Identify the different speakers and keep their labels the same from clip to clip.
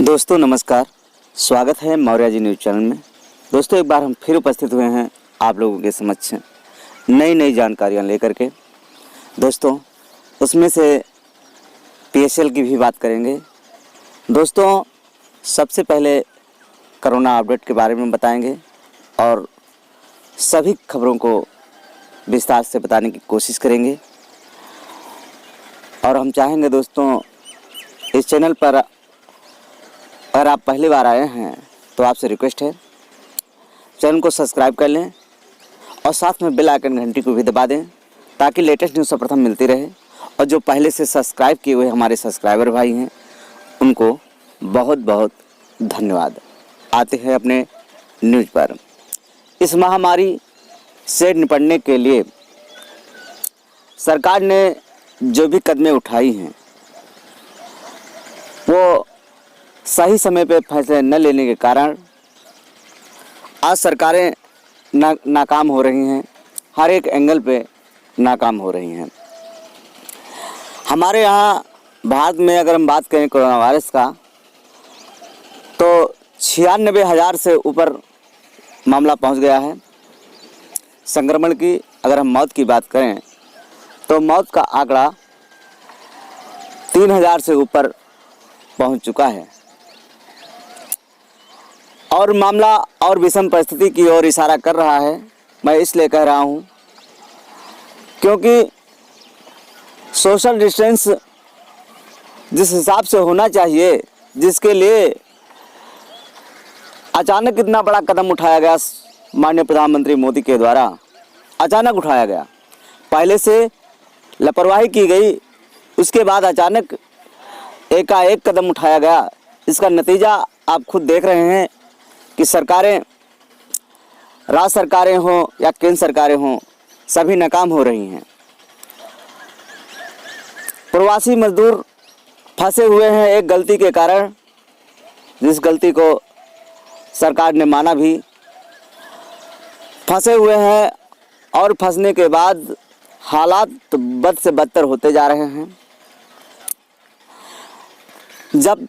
Speaker 1: दोस्तों नमस्कार, स्वागत है मौर्य जी न्यूज़ चैनल में। दोस्तों एक बार हम फिर उपस्थित हुए हैं आप लोगों के समक्ष नई जानकारियां लेकर के। दोस्तों उसमें से पीएसएल की भी बात करेंगे। दोस्तों सबसे पहले कोरोना अपडेट के बारे में बताएंगे और सभी खबरों को विस्तार से बताने की कोशिश करेंगे। और हम चाहेंगे दोस्तों इस चैनल पर अगर आप पहली बार आए हैं तो आपसे रिक्वेस्ट है चैनल को सब्सक्राइब कर लें और साथ में बेल आइकन घंटी को भी दबा दें ताकि लेटेस्ट न्यूज़ सर्वप्रथम मिलती रहे। और जो पहले से सब्सक्राइब किए हुए हमारे सब्सक्राइबर भाई हैं उनको बहुत बहुत धन्यवाद। आते हैं अपने न्यूज़ पर। इस महामारी से निपटने के लिए सरकार ने जो भी कदमें उठाई हैं वो सही समय पे फैसले न लेने के कारण आज सरकारें नाकाम हो रही हैं, हर एक एंगल पे नाकाम हो रही हैं। हमारे यहाँ भारत में अगर हम बात करें कोरोना वायरस का तो 96,000 से ऊपर मामला पहुंच गया है। संक्रमण की अगर हम मौत की बात करें तो मौत का आंकड़ा 3,000 से ऊपर पहुंच चुका है और मामला और विषम परिस्थिति की ओर इशारा कर रहा है। मैं इसलिए कह रहा हूं क्योंकि सोशल डिस्टेंस जिस हिसाब से होना चाहिए, जिसके लिए अचानक इतना बड़ा कदम उठाया गया माननीय प्रधानमंत्री मोदी के द्वारा, अचानक उठाया गया। पहले से लापरवाही की गई, उसके बाद अचानक एकाएक कदम उठाया गया। इसका नतीजा आप खुद देख रहे हैं कि सरकारें, राज्य सरकारें हों या केंद्र सरकारें हों, सभी नाकाम हो रही हैं। प्रवासी मजदूर फंसे हुए हैं एक गलती के कारण, जिस गलती को सरकार ने माना भी, फंसे हुए हैं और फंसने के बाद हालात बद से बदतर होते जा रहे हैं। जब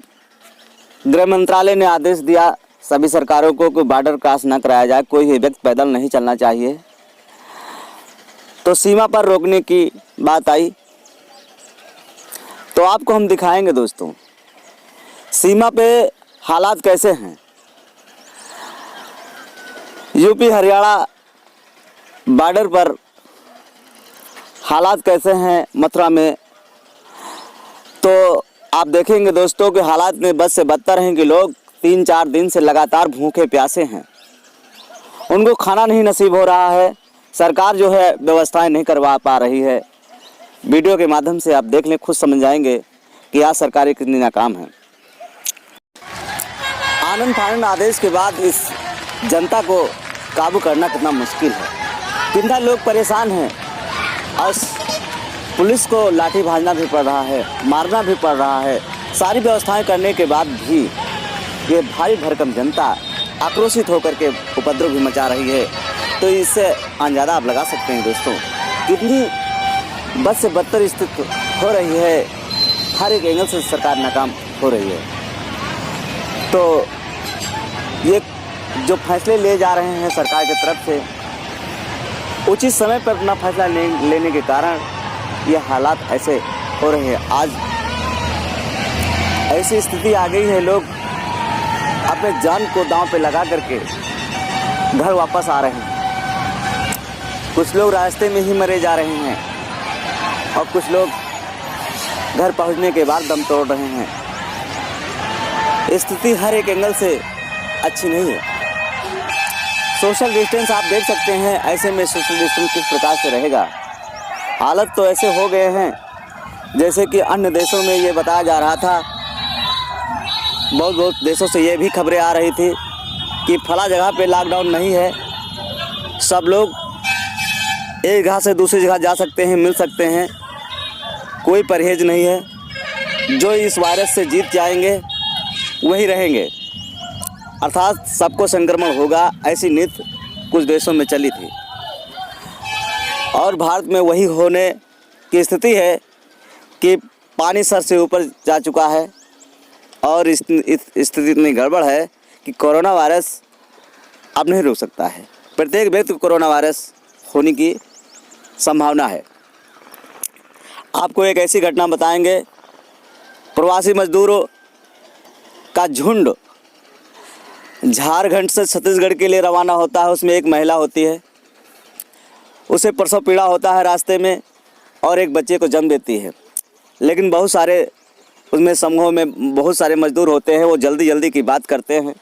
Speaker 1: गृह मंत्रालय ने आदेश दिया सभी सरकारों को कि बॉर्डर क्रॉस न कराया जाए, कोई भी व्यक्ति पैदल नहीं चलना चाहिए, तो सीमा पर रोकने की बात आई। तो आपको हम दिखाएंगे दोस्तों सीमा पे हालात कैसे हैं। यूपी हरियाणा बॉर्डर पर हालात कैसे हैं मथुरा में, तो आप देखेंगे दोस्तों कि हालात में बद से बदतर हैं कि लोग 3-4 दिन से लगातार भूखे प्यासे हैं, उनको खाना नहीं नसीब हो रहा है। सरकार जो है व्यवस्थाएं नहीं करवा पा रही है। वीडियो के माध्यम से आप देख लें, खुद समझ जाएंगे कि आज सरकारें कितनी नाकाम हैं। आनंद फानंद आदेश के बाद इस जनता को काबू करना कितना मुश्किल है, कितना लोग परेशान हैं और पुलिस को लाठी भाजना भी पड़ रहा है, मारना भी पड़ रहा है। सारी व्यवस्थाएं करने के बाद भी ये भारी भरकम जनता आक्रोशित होकर के उपद्रव भी मचा रही है। तो इससे अंदाजा आप लगा सकते हैं दोस्तों कितनी बद से बदतर स्थिति हो रही है। हर एक एंगल से सरकार नाकाम हो रही है। तो ये जो फैसले ले जा रहे हैं सरकार की तरफ से, उचित समय पर अपना फैसला लेने के कारण ये हालात ऐसे हो रहे हैं। आज ऐसी स्थिति आ गई है, लोग अपने जान को दांव पे लगा करके घर वापस आ रहे हैं। कुछ लोग रास्ते में ही मरे जा रहे हैं और कुछ लोग घर पहुंचने के बाद दम तोड़ रहे हैं। स्थिति हर एक एंगल से अच्छी नहीं है। सोशल डिस्टेंस आप देख सकते हैं, ऐसे में सोशल डिस्टेंस किस प्रकार से रहेगा। हालत तो ऐसे हो गए हैं जैसे कि अन्य देशों में ये बताया जा रहा था, बहुत देशों से ये भी खबरें आ रही थी कि फला जगह पे लॉकडाउन नहीं है, सब लोग एक जगह से दूसरी जगह जा सकते हैं, मिल सकते हैं, कोई परहेज नहीं है। जो इस वायरस से जीत जाएंगे वही रहेंगे, अर्थात सबको संक्रमण होगा, ऐसी नीति कुछ देशों में चली थी और भारत में वही होने की स्थिति है कि पानी सर से ऊपर जा चुका है। और इस स्थिति इतनी गड़बड़ है कि कोरोना वायरस अब नहीं रुक सकता है। प्रत्येक व्यक्ति को कोरोना वायरस होने की संभावना है। आपको एक ऐसी घटना बताएंगे, प्रवासी मजदूरों का झुंड झारखंड से छत्तीसगढ़ के लिए रवाना होता है। उसमें एक महिला होती है, उसे प्रसव पीड़ा होता है रास्ते में और एक बच्चे को जन्म देती है। लेकिन बहुत सारे उसमें समूह में बहुत सारे मजदूर होते हैं, वो जल्दी जल्दी की बात करते हैं।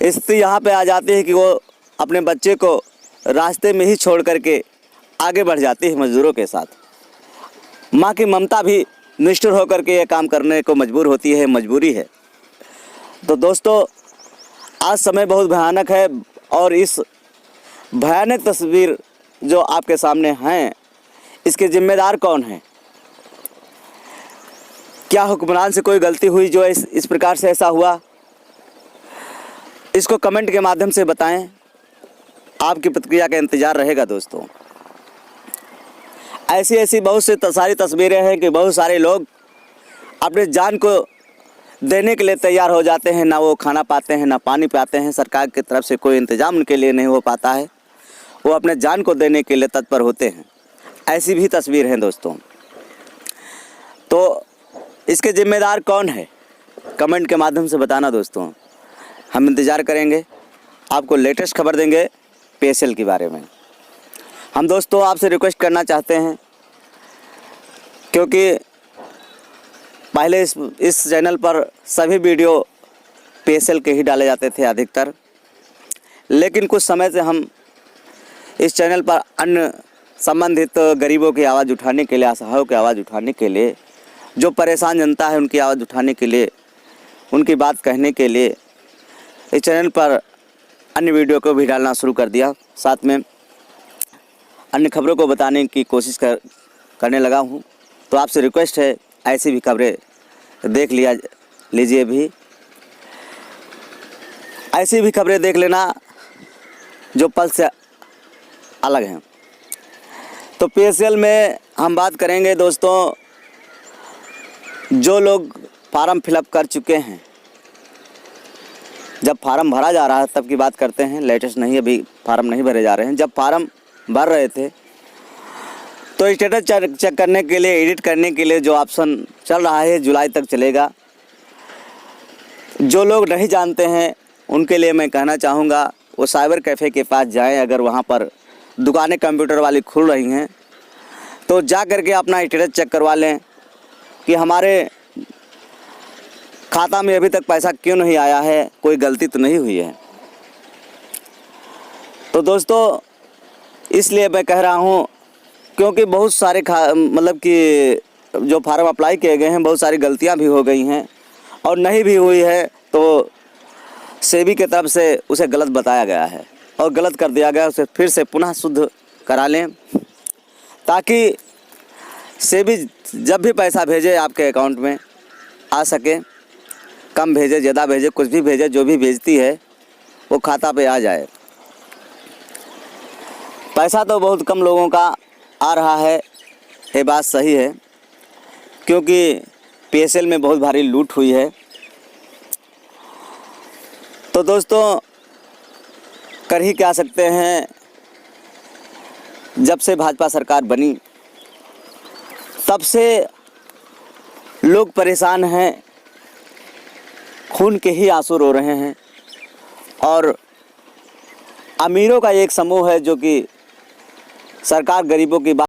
Speaker 1: स्थिति यहाँ पे आ जाती है कि वो अपने बच्चे को रास्ते में ही छोड़ करके आगे बढ़ जाती है मजदूरों के साथ। माँ की ममता भी निष्ठुर होकर के ये काम करने को मजबूर होती है, मजबूरी है। तो दोस्तों, आज समय बहुत भयानक है और इस भयानक तस्वीर जो आपके सामने हैं, इसके जिम्मेदार कौन हैं? क्या हुक्मरान से कोई गलती हुई जो इस प्रकार से ऐसा हुआ? इसको कमेंट के माध्यम से बताएं। आपकी प्रतिक्रिया का इंतज़ार रहेगा दोस्तों। ऐसी बहुत सी सारी तस्वीरें हैं कि बहुत सारे लोग अपने जान को देने के लिए तैयार हो जाते हैं। ना वो खाना पाते हैं, ना पानी पाते हैं। सरकार की तरफ से कोई इंतज़ाम उनके लिए नहीं हो पाता है। वो अपने जान को देने के लिए तत्पर होते हैं। ऐसी भी तस्वीर हैं दोस्तों। तो इसके जिम्मेदार कौन है, कमेंट के माध्यम से बताना दोस्तों। हम इंतज़ार करेंगे, आपको लेटेस्ट खबर देंगे PSL के बारे में। हम दोस्तों आपसे रिक्वेस्ट करना चाहते हैं, क्योंकि पहले इस चैनल पर सभी वीडियो PSL के ही डाले जाते थे अधिकतर, लेकिन कुछ समय से हम इस चैनल पर अन्य संबंधित गरीबों की आवाज़ उठाने के लिए, असहायों की आवाज़ उठाने के लिए, जो परेशान जनता है उनकी आवाज़ उठाने के लिए, उनकी बात कहने के लिए इस चैनल पर अन्य वीडियो को भी डालना शुरू कर दिया। साथ में अन्य खबरों को बताने की कोशिश करने लगा हूँ। तो आपसे रिक्वेस्ट है, ऐसी भी खबरें देख लीजिए भी, ऐसी भी खबरें देख लेना जो पल से अलग हैं। तो PSL में हम बात करेंगे दोस्तों, जो लोग फार्म फिलअप कर चुके हैं, जब फार्म भरा जा रहा है तब की बात करते हैं, लेटेस्ट नहीं, अभी फार्म नहीं भरे जा रहे हैं। जब फार्म भर रहे थे तो स्टेटस चेक करने के लिए, एडिट करने के लिए जो ऑप्शन चल रहा है, जुलाई तक चलेगा। जो लोग नहीं जानते हैं उनके लिए मैं कहना चाहूँगा, वो साइबर कैफ़े के पास जाएं। अगर वहाँ पर दुकानें कंप्यूटर वाली खुल रही हैं तो जा करके अपना स्टेटस चेक करवा लें कि हमारे खाता में अभी तक पैसा क्यों नहीं आया है, कोई गलती तो नहीं हुई है। तो दोस्तों, इसलिए मैं कह रहा हूँ, क्योंकि बहुत सारे मतलब कि जो फार्म अप्लाई किए गए हैं, बहुत सारी गलतियाँ भी हो गई हैं और नहीं भी हुई है तो सेबी की तरफ से उसे गलत बताया गया है और गलत कर दिया गया। उसे फिर से पुनः शुद्ध करा लें, ताकि सेबी जब भी पैसा भेजे आपके अकाउंट में आ सके। कम भेजे, ज़्यादा भेजे, कुछ भी भेजे, जो भी भेजती है वो खाता पे आ जाए। पैसा तो बहुत कम लोगों का आ रहा है, ये बात सही है, क्योंकि PSL में बहुत भारी लूट हुई है। तो दोस्तों, कर ही क्या सकते हैं। जब से भाजपा सरकार बनी तब से लोग परेशान हैं, खून के ही आंसू रो रहे हैं। और अमीरों का एक समूह है जो कि सरकार गरीबों की बात